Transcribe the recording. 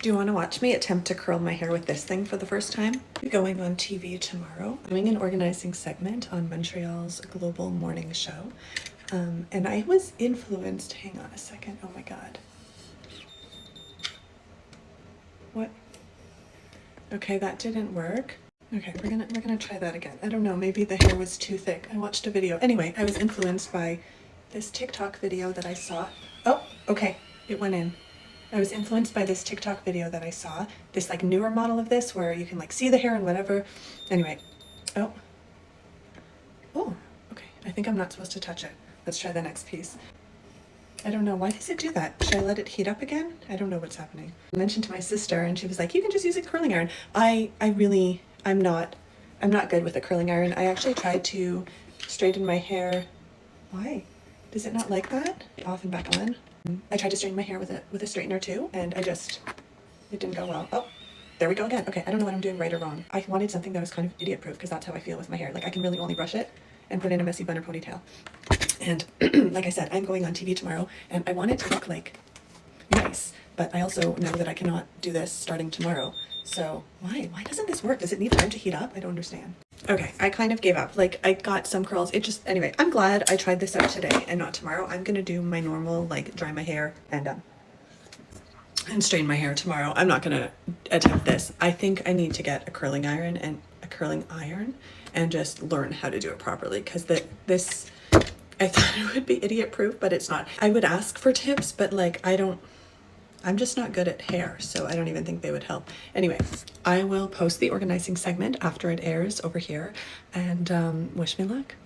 Do you want to watch me attempt to curl my hair with this thing for the first time? Going on TV tomorrow, doing an organizing segment on Montreal's global morning show. And I was influenced, hang on a second, oh my God. What? Okay, that didn't work. Okay, we're gonna try that again. I don't know, maybe the hair was too thick. I watched a video. Anyway, I was influenced by this TikTok video that I saw. Oh, okay, it went in. I was influenced by this TikTok video that I saw, this like newer model of this where you can like see the hair and whatever. Anyway, oh, okay. I think I'm not supposed to touch it. Let's try the next piece. I don't know, why does it do that? Should I let it heat up again? I don't know what's happening. I mentioned to my sister and she was like, you can just use a curling iron. I'm not good with a curling iron. I actually tried to straighten my hair. Why? Does it not like that? Off and back on. I tried to straighten my hair with a straightener too, and it didn't go well. Oh, there we go again. Okay, I don't know what I'm doing right or wrong. I wanted something that was kind of idiot proof because that's how I feel with my hair. Like I can really only brush it and put in a messy bun or ponytail. And like I said, I'm going on TV tomorrow and I want it to look like nice, but I also know that I cannot do this starting tomorrow. So why doesn't this work? Does it need time to heat up? I don't understand. Okay, I kind of gave up. Like I got some curls. Anyway, I'm glad I tried this out today and not tomorrow. I'm gonna do my normal, like dry my hair and straighten my hair tomorrow. I'm not gonna attempt this. I think I need to get a curling iron and just learn how to do it properly because this I thought it would be idiot proof, but it's not. I would ask for tips, but like I'm just not good at hair, so I don't even think they would help. Anyway, I will post the organizing segment after it airs over here and wish me luck.